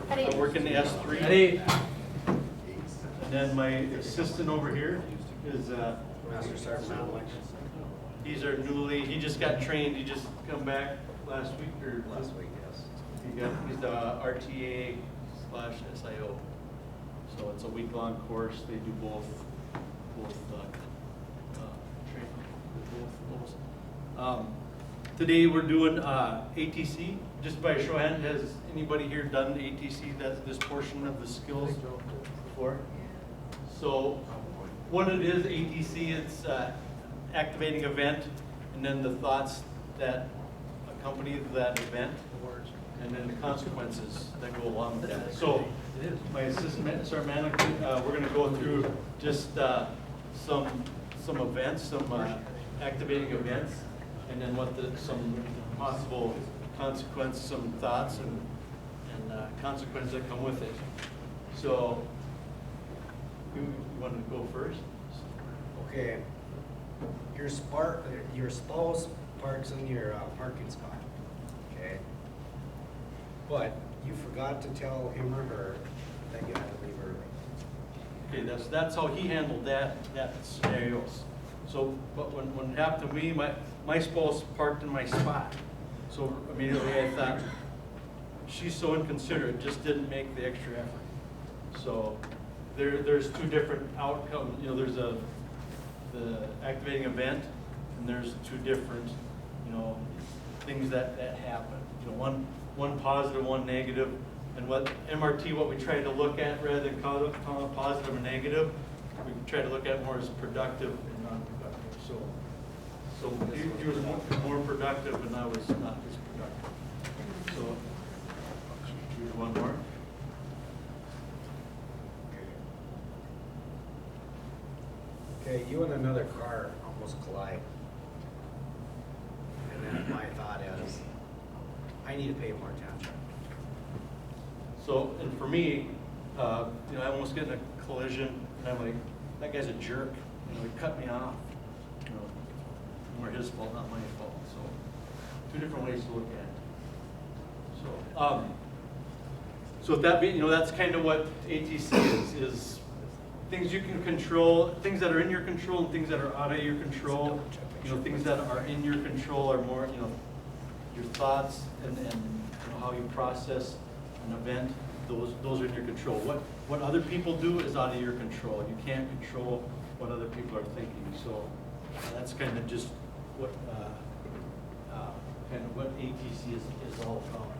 I work in the S3. Ready? And then my assistant over here is, Master Sergeant Malik. he's our he just got trained, he just come back last week or Last week, yes. he's the RTA/SIO. So it's a week-long course, they do both training with both those. Today we're doing ATC. Just by a show of hands, has anybody here done ATC, that's this portion of the skills before? So what it is, ATC, it's activating event, and then the thoughts that accompany that event, and then the consequences that go along with that. So my assistant, Sergeant Malik, we're going to go through just some events, some activating events, and then what some possible consequences, some thoughts and consequences that come with it. So, you want to go first? Okay. Your spouse parks in your parking spot. Okay. But you forgot to tell him or her that you had to leave early. Okay, that's how he handled that scenarios. So, but when it happened to me, my spouse parked in my spot. So immediately I thought, she's so inconsiderate, just didn't make the extra effort. So there's two different outcomes. You know, there's the activating event, and there's two different, things that happen. One positive, one negative. And what MRT, what we try to look at, rather than call it positive or negative, we try to look at more as productive and non-productive. So he was more productive, and I was not as productive. So here's one more. Okay, you and another car almost collide. And then my thought is, I need to pay more attention. So, and for me, I almost get in a collision, and I'm like, that guy's a jerk. He cut me off. More his fault, not my fault. So, two different ways to look at it. So with that being, that's kind of what ATC is things you can control, things that are in your control, and things that are out of your control. Things that are in your control are more, your thoughts and how you process an event. Those are in your control. What other people do is out of your control. You can't control what other people are thinking. So that's kind of just what what ATC is all about.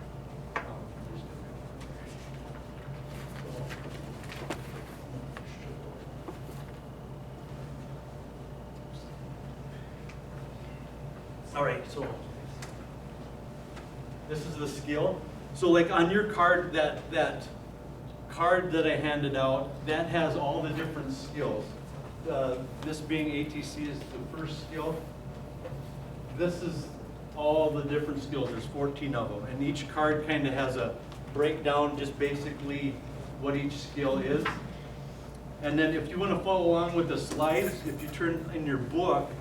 All right, so this is the skill. So like on your card, that card that I handed out, that has all the different skills. This being ATC is the first skill. This is all the different skills. There's 14 of them, and each card kind of has a breakdown, just basically what each skill is. And then if you want to follow along with the slides, if you turn in your book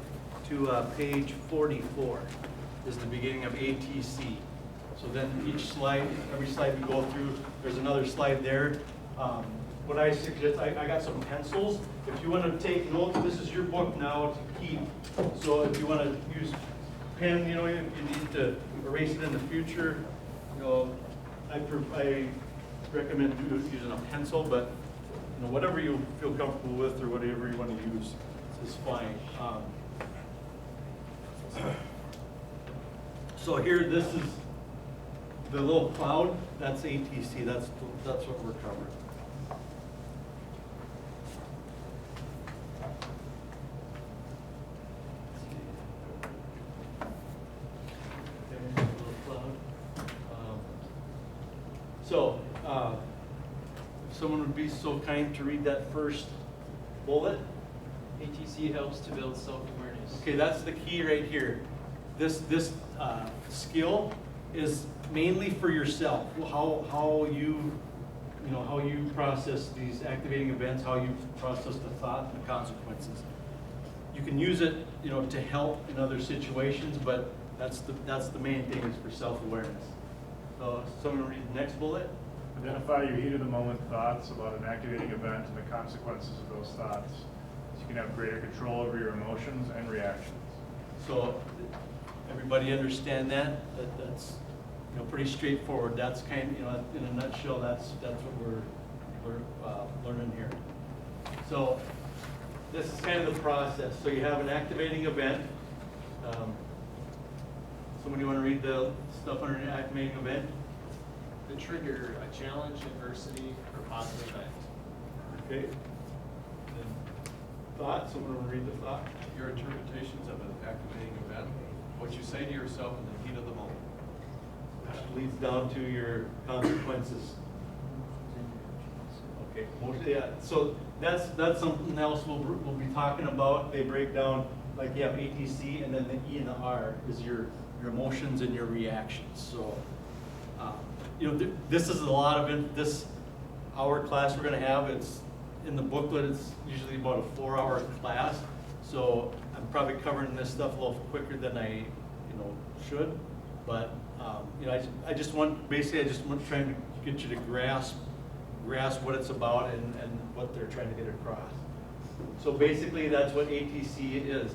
to page 44, is the beginning of ATC. So then each slide, every slide we go through, there's another slide there. What I suggest, I got some pencils. If you want to take notes, this is your book now to keep. So if you want to use pen, if you need to erase it in the future, I recommend using a pencil, but whatever you feel comfortable with or whatever you want to use is fine. So here, this is the little cloud. That's ATC. That's what we're covering. So, if someone would be so kind to read that first bullet. ATC helps to build self-awareness. Okay, that's the key right here. This skill is mainly for yourself. How you process these activating events, how you process the thought and the consequences. You can use it, to help in other situations, but that's the main thing is for self-awareness. So someone read the next bullet. Identify your heat of the moment thoughts about an activating event and the consequences of those thoughts. So you can have greater control over your emotions and reactions. So, everybody understand that? That's, you know, pretty straightforward. That's kind, you know, in a nutshell, that's what we're learning here. So, this is kind of the process. So you have an activating event. Somebody want to read the stuff under an activating event? The trigger, a challenge, adversity, or positive event. Okay. Then thought, someone want to read the thought? Your interpretations of an activating event, what you say to yourself in the heat of the moment. Which leads down to your consequences. Okay, mostly, yeah, so that's something else we'll be talking about. They break down, like you have ATC and then the E and the R is your emotions and your reactions. So, you know, this is a lot of this hour class we're gonna have. It's in the booklet, it's usually about a 4-hour class. So I'm probably covering this stuff a little quicker than I, you know, should. But, you know, I just want trying to get you to grasp what it's about and what they're trying to get across. So basically, that's what ATC is.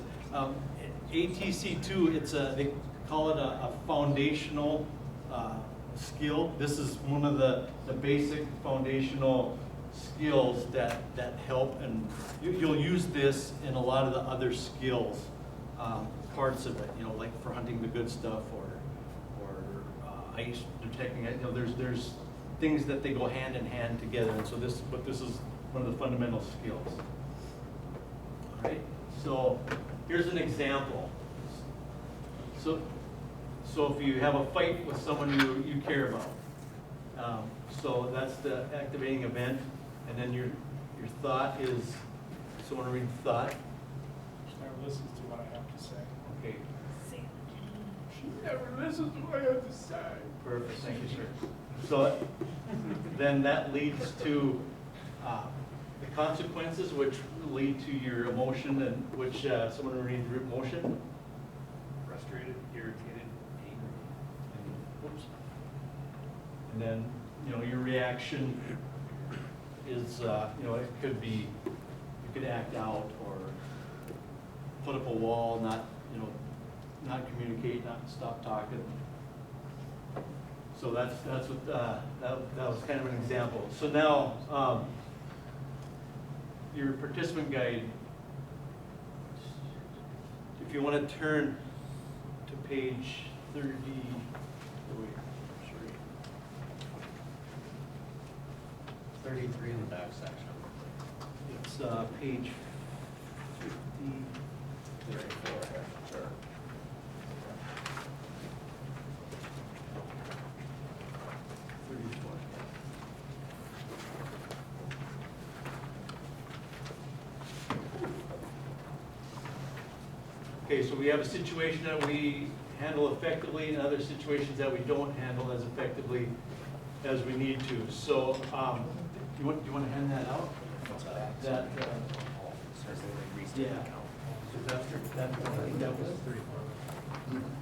ATC2, they call it a foundational skill. This is one of the basic foundational skills that help, and you'll use this in a lot of the other skills, parts of it, you know, like for hunting the good stuff or ice detecting it. You know, there's things that they go hand in hand together, and so this is one of the fundamental skills. All right, so here's an example. So if you have a fight with someone you care about, so that's the activating event, and then your thought is, someone read the thought? She never listens to what I have to say. Okay, She never listens to what I have to say. perfect, thank you, sir. So then that leads to the consequences, which lead to your emotion, and which someone read emotion. Frustrated, irritated, angry. Oops. And then, you know, your reaction is, you know, it could be, you could act out or put up a wall, not communicate, not stop talking. So that's what, that was kind of an example. So now, your participant guide, if you want to turn to page 30, wait, sorry. 33 in the back section. It's page 50. Sure. Okay, so we have a situation that we handle effectively and other situations that we don't handle as effectively as we need to. So, do you want to hand that out? That, yeah. So that's, I think that was 34.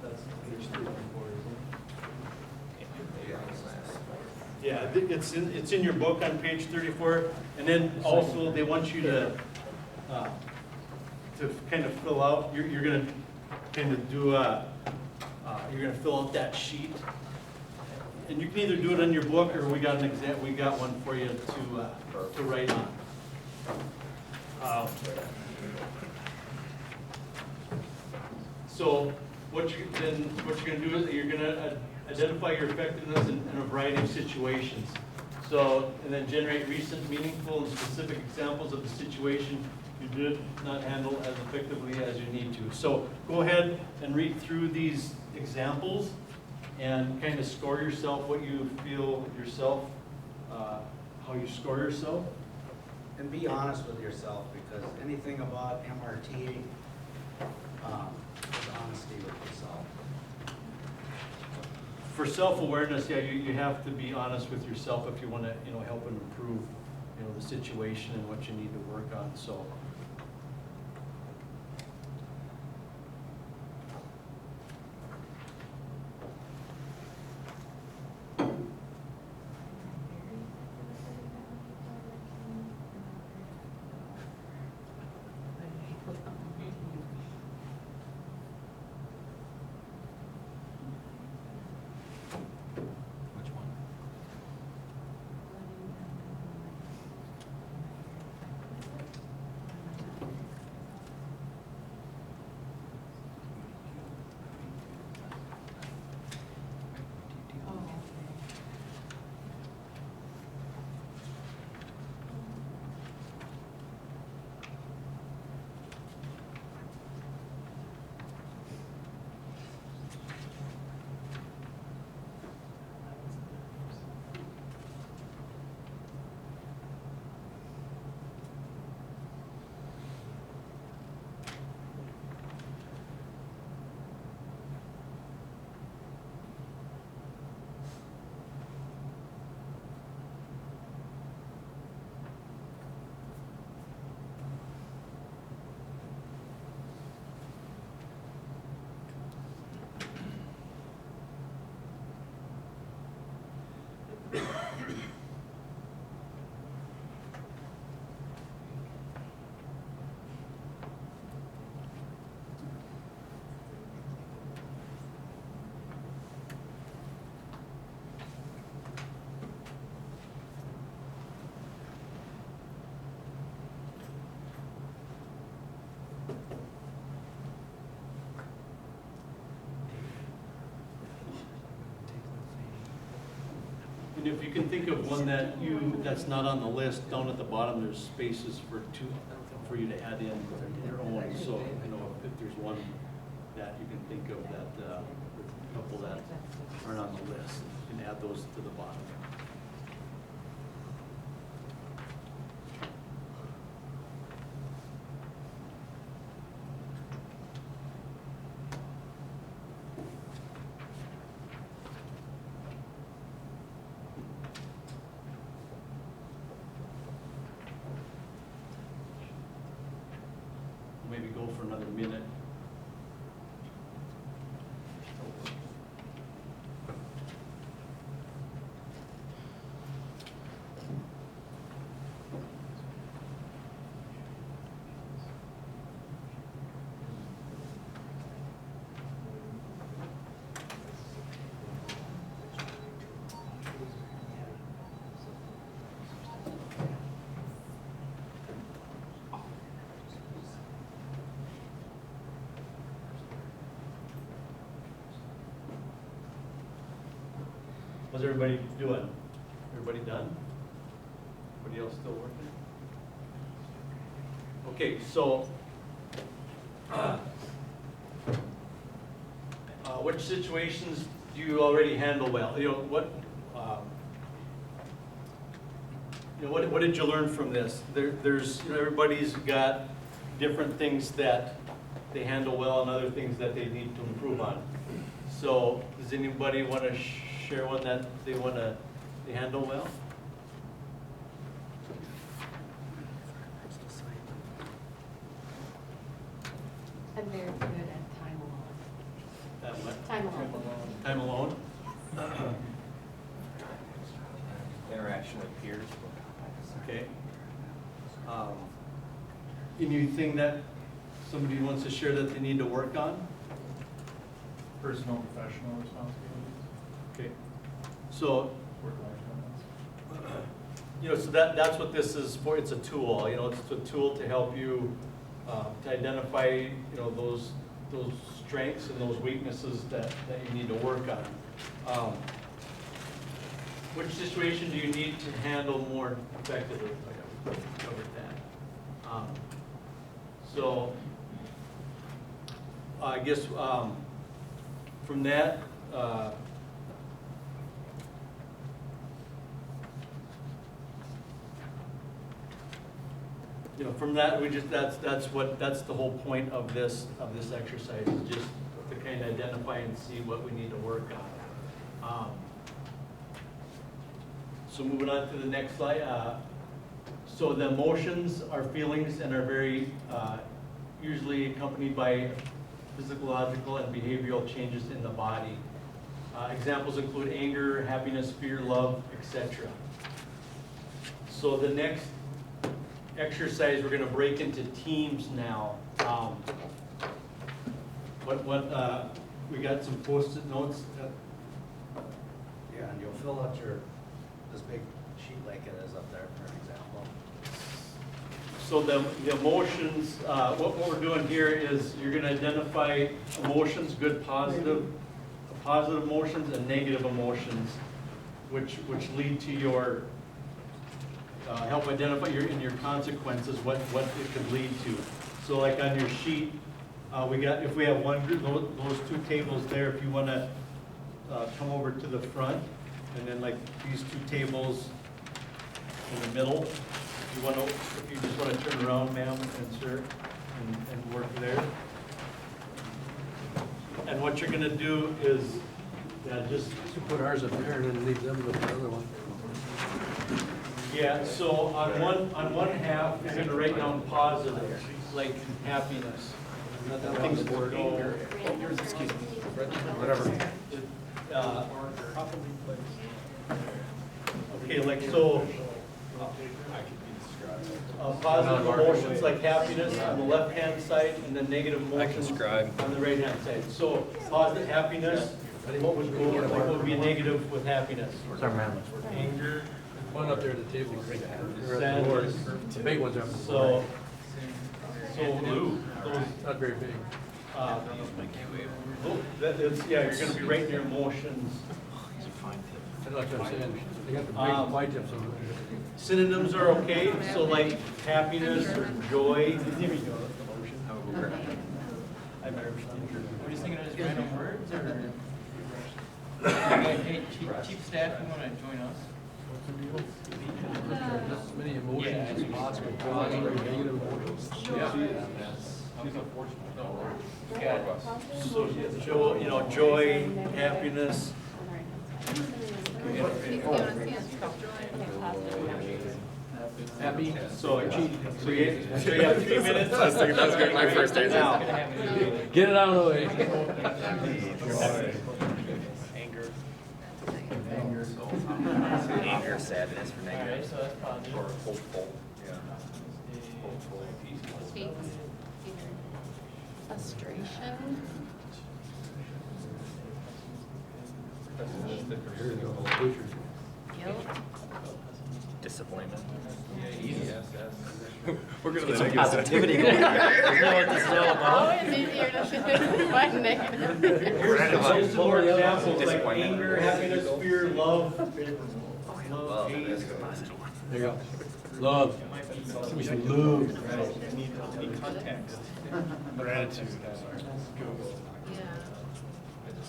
That's page 34, isn't it? Yeah, it's in your book on page 34, and then also they want you to kind of fill out. You're going to kind of do you're going to fill out that sheet, and you can either do it on your book or we got one for you to write on. So what you're going to do is you're going to identify your effectiveness in a variety of situations. So, and then generate recent, meaningful, and specific examples of the situation you did not handle as effectively as you need to. So go ahead and read through these examples and kind of score yourself what you feel yourself, how you score yourself. And be honest with yourself, because anything about MRT is honesty with yourself. For self-awareness, yeah, you have to be honest with yourself if you want to, you know, help and improve, you know, the situation and what you need to work on. So. And if you can think of one that's not on the list, down at the bottom, there's spaces for you to add in your own. So, if there's one that you can think of that, a couple that aren't on the list, you can add those to the bottom. Maybe go for another minute. How's everybody doing? Everybody done? Everybody else still working? Okay, so which situations do you already handle well? What did you learn from this? There's everybody's got different things that they handle well and other things that they need to improve on. So does anybody want to share one that they handle well? I'm very good at time alone. That what? Time alone. Time alone? Interaction with peers. Okay. Anything that somebody wants to share that they need to work on? Personal and professional responsibilities, Okay. So, work-life balance. so that's what this is for. It's a tool, it's a tool to help you to identify, those strengths and those weaknesses that you need to work on. Which situation do you need to handle more effectively? Okay, we covered that. So, I guess from that, from that, that's the whole point of this exercise, is just to kind of identify and see what we need to work on. So moving on to the next slide. So the emotions are feelings and are very usually accompanied by physiological and behavioral changes in the body. Examples include anger, happiness, fear, love, etc. So the next exercise, we're going to break into teams now. We got some post-it notes. Yeah, and you'll fill out this big sheet like it is up there for an example. So the emotions, what we're doing here is you're going to identify emotions, good, positive emotions and negative emotions, which lead to your, help identify in your consequences what it could lead to. So like on your sheet, if we have one group, those two tables there, if you want to come over to the front, and then like these two tables in the middle, if you just want to turn around, ma'am and sir, and work there. And what you're going to do is, just Put ours up there and then leave them with the other one. yeah. So on one half, you're going to write down positive, like happiness. Things that go. Whatever. Okay, like so. Positive emotions like happiness on the left-hand side, and then negative emotions on the right-hand side. So positive happiness, what would be negative with happiness? Anger, One up there at the table. sadness. The big ones are. So blue. Those, Not very big. you're going to be writing your emotions. That's what I'm saying. They got the white tips on it. Synonyms are okay, so like happiness or joy. We're just thinking of just random words, or? Hey, chief staff, you wanna join us? Just as many emotions as possible, positive or negative emotions. So, joy, happiness. Happy. So you have 3 minutes. That's good, my first answer. Now, Get it out of the way. Anger, sadness for Alright, negative. so that's positive. Or hopeful. Frustration. Here you go, pictures. Guilt. Disappointment. We're gonna Some positivity going on. Isn't that what this is all about? Always easier to find negative. here's some more examples like Disappointment. anger, happiness, fear, love. Love, that's a positive one. There you go. Love. We should love. Gratitude. Yeah.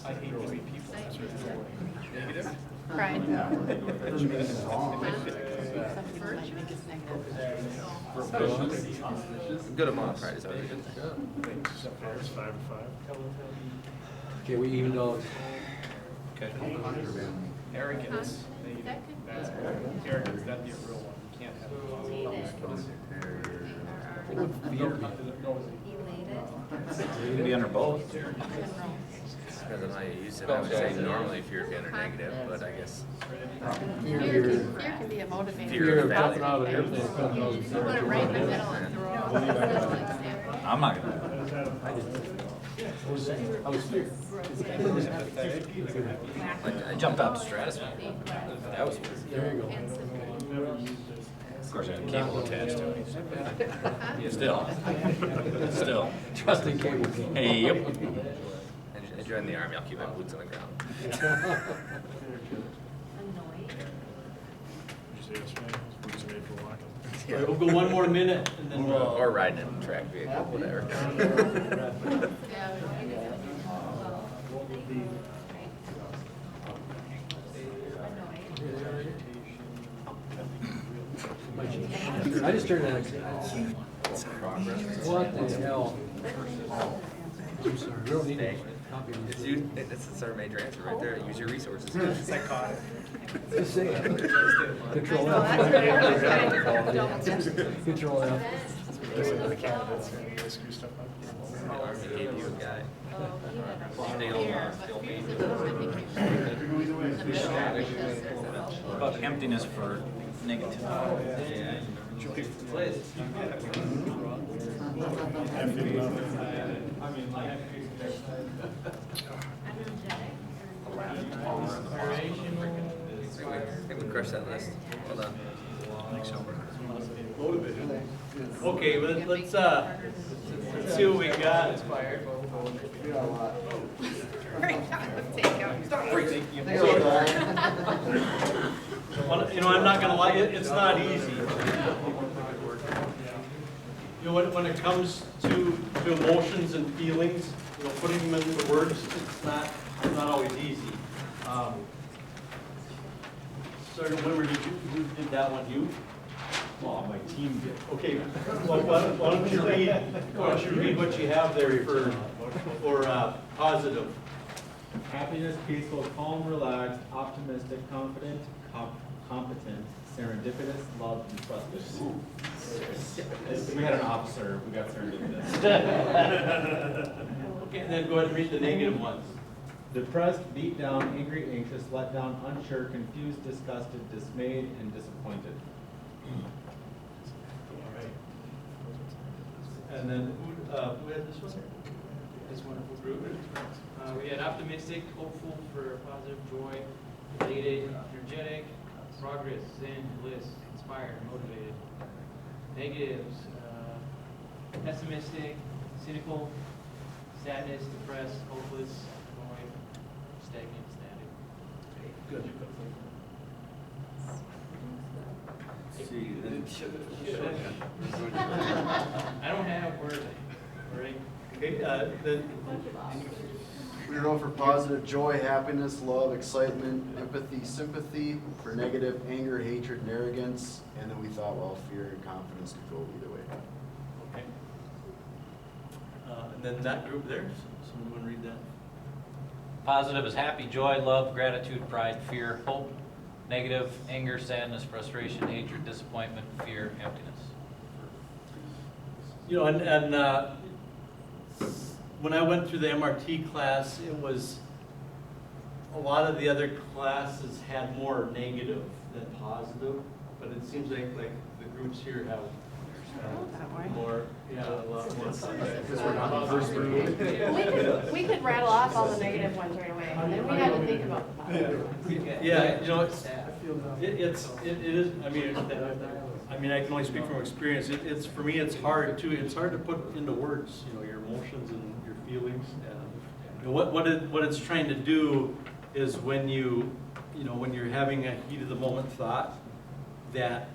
I hate the way people. Negative? Pride. Good amount of pride is always good. So far it's 5 to 5. Okay, we evened out. Arrogance. That could be. Arrogance, that'd be a real one. You can't have it. What would fear be? You can be under both. Depends on how you use it. I would say normally fear can or negative, but I guess. Fear can be a motivator. Fear of jumping out of an airplane. Put it right in the middle and throw it. I'm not gonna. I was fear. Like, I jumped out to stratosphere. That was weird. There you go. Of course, I had a cable attached to it. Still. Trusting cable. Hey, yep. I joined the army, I'll keep my boots on the ground. Annoyed. Did you say yesterday? Boots made for walking. All right, we'll go one more minute and then we'll. Or riding in a track vehicle, whatever. I just turned that. What the hell? I'm sorry, we don't need to copy It's this. you, it's our major answer right there, use your resources. Psychotic. Just say it. Control Oh, that's F. good. Control F. Listen to the candidates and you guys screw stuff up. The army gave you a guy. About emptiness for negative. I think we crushed that list. Well done. Okay, let's see what we got. I'm not gonna lie, it's not easy. When it comes to emotions and feelings, putting them into words, it's not always easy. Sorry, who did that one? You? Well, my team did. Okay, well, why don't you read what you have there for positive? Happiness, peaceful, calm, relaxed, optimistic, confident, competent, serendipitous, loved, and trusted. If we had an officer, we got serendipitous. Okay, and then go ahead and read the negative ones. Depressed, beat down, angry, anxious, let down, unsure, confused, disgusted, dismayed, and disappointed. And then who had this one? This wonderful group. We had optimistic, hopeful for positive, joy, elated, energetic, progress, zen, bliss, inspired, motivated. Negatives, pessimistic, cynical, sadness, depressed, hopeless, annoyed, stagnant, static. Good. I don't have word. Right. Okay, We wrote for positive joy, happiness, love, excitement, empathy, sympathy. For negative, anger, hatred, and arrogance. And then we thought, well, fear and confidence could go either way. okay. And then that group there, someone want to read that? Positive is happy, joy, love, gratitude, pride, fear, hope. Negative, anger, sadness, frustration, hatred, disappointment, fear, emptiness. You know, when I went through the MRT class, it was, a lot of the other classes had more negative than positive, but it seems like the groups here have more, yeah, a lot more. Because we're not the first group. We could rattle off all the negative ones right away, and then we had to think about the positive. Yeah, you know, it is, I mean, I can only speak from experience. It's, for me, it's hard to put into words, you know, your emotions and your feelings. And you know, what it's trying to do is when when you're having a heat of the moment thought, that,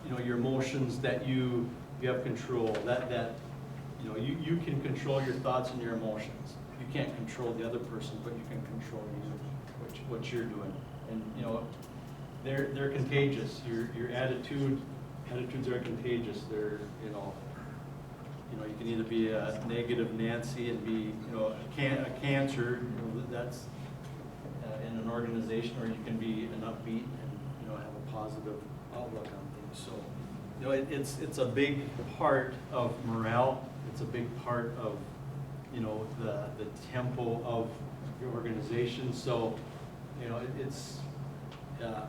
you know, your emotions, that you have control, that you know, you can control your thoughts and your emotions. You can't control the other person, but you can control what you're doing. And, you know, they're contagious. Your attitudes are contagious. They're, you know, you can either be a negative Nancy and be, you know, a cancer, you know, that's in an organization, or you can be an upbeat and, you know, have a positive outlook on things. So, you know, it's a big part of morale. It's a big part of, you know, the tempo of your organization. So, you know,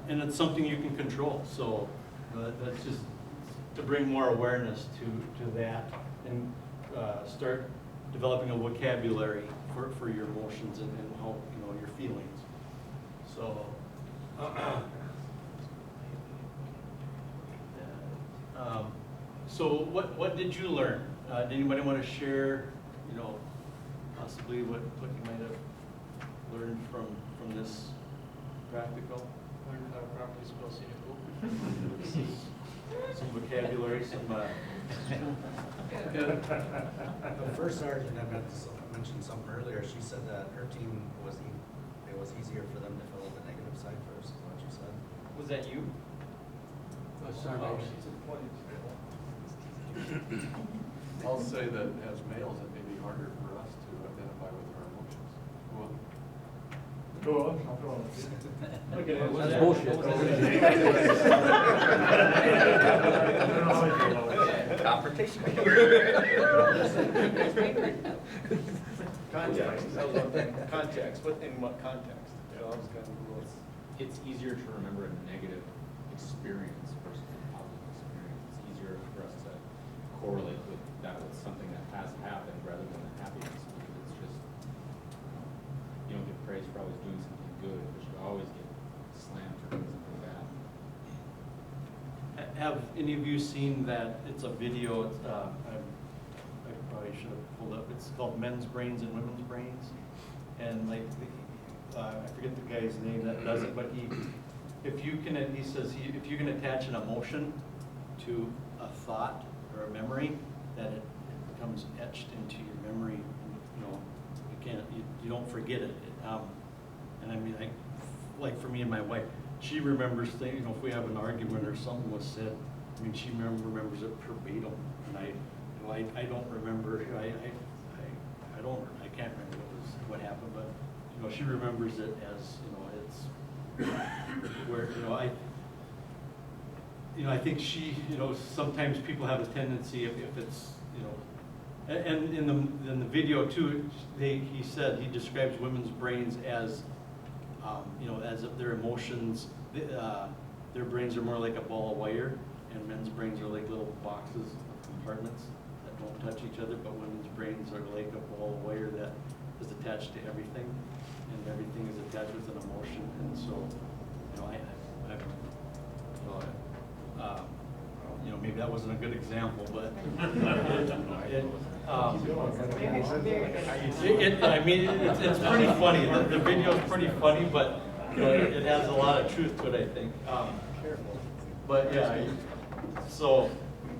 and it's something you can control. So that's just to bring more awareness to that, and start developing a vocabulary for your emotions and how, you know, your feelings. So so what did you learn? Did anybody want to share, you know, possibly what you might have learned from this practical? Learn how to properly spell scenic poop. Some vocabulary, some. The first sergeant, I mentioned something earlier, she said that her team it was easier for them to fill in the negative side first, is what you said. Was that you? I'll say that as males, it may be harder for us to identify with our emotions. Well, Look at it. That's bullshit. Confrontation. context, that was one thing. Context, in what context? You know, I was kind of, It's easier to remember a negative experience versus a positive experience. It's easier for us to correlate with that with something that has happened rather than the happiness, because it's just, you don't get praised for always doing something good, but you always get slammed for doing something bad. Have any of you seen that? It's a video. It's, I probably should have pulled up. It's called Men's Brains and Women's Brains, and like I forget the guy's name that does it, but he says if you can attach an emotion to a thought or a memory, that it becomes etched into your memory. And, you know, you don't forget it. And I mean, like for me and my wife, she remembers things. You know, if we have an argument or something was said, I mean, she remembers it verbatim, and I don't remember. I can't remember what happened, but you know, she remembers it as, you know, it's where, you know, I think she, you know, sometimes people have a tendency if it's, you know, and in the video too, he said, he describes women's brains as, you know, as if their emotions, their brains are more like a ball of wire, and men's brains are like little boxes, compartments that don't touch each other, but women's brains are like a ball of wire that is attached to everything, and everything is attached with an emotion. And so, you know, you know, maybe that wasn't a good example, but I mean, it's pretty funny. The video is pretty funny, but you know, it has a lot of truth to it, I think. But yeah, So,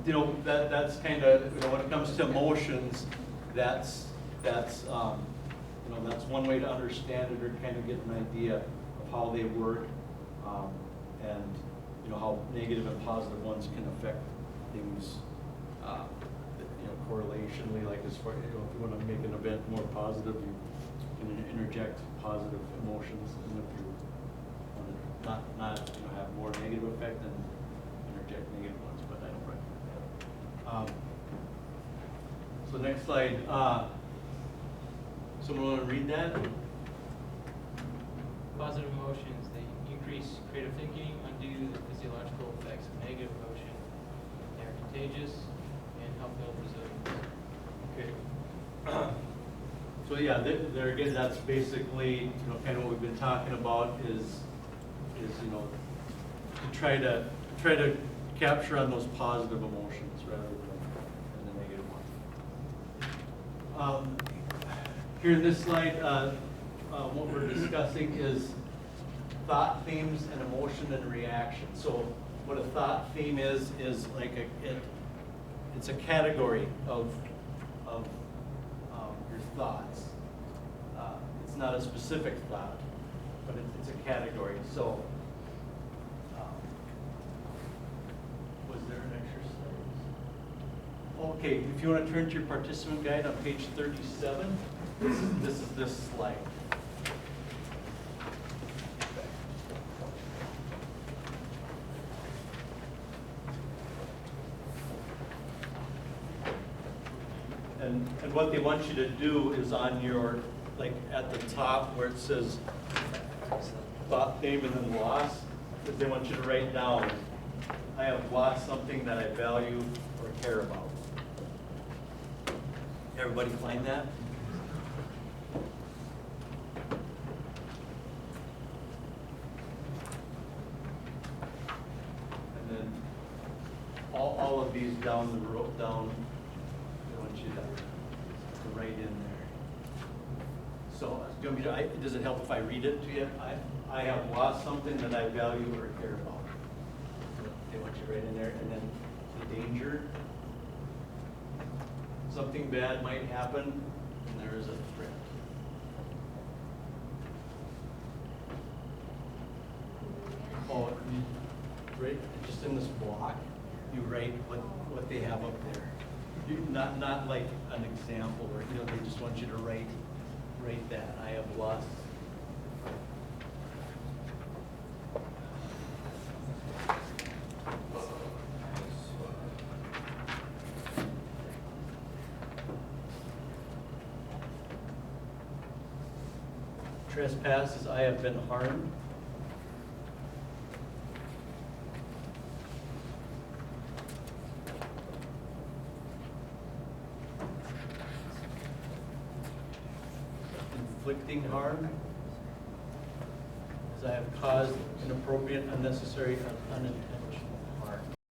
you know, that's kind of, you know, when it comes to emotions, that's, you know, that's one way to understand it or kind of get an idea of how they work. And, you know, how negative and positive ones can affect things, you know, correlationally, like as far, you know, if you want to make an event more positive, you can interject positive emotions, and if you want to not you know, have more negative effect, then interject negative ones, but I don't recommend that. So next slide, someone want to read that? Positive emotions, they increase creative thinking, undo the physiological effects of negative emotion. They are contagious and help build resilience. Okay. So yeah, there again, that's basically, you know, kind of what we've been talking about is you know, to try to capture on those positive emotions rather than the negative ones. Here in this slide, what we're discussing is thought themes and emotion and reaction. So what a thought theme is like it's a category of your thoughts. It's not a specific thought, but it's a category. So was there an exercise? Okay, if you want to turn to your participant guide on page 37, this is this slide. And what they want you to do is on your, like at the top where it says thought, theme, and then loss, is they want you to write down, I have lost something that I value or care about. Everybody find that? And then all of these down the road, down, I want you to write in there. So, do you want me to, does it help if I read it to you? I have lost something that I value or care about. They want you to write in there, and then the danger. Something bad might happen, and there is a threat. Oh, right, just in this block, you write what they have up there. You, not like an example, or, you know, they just want you to write that. I have lost. Trespasses, I have been harmed. Inflicting harm, as I have caused inappropriate, unnecessary, unintentional.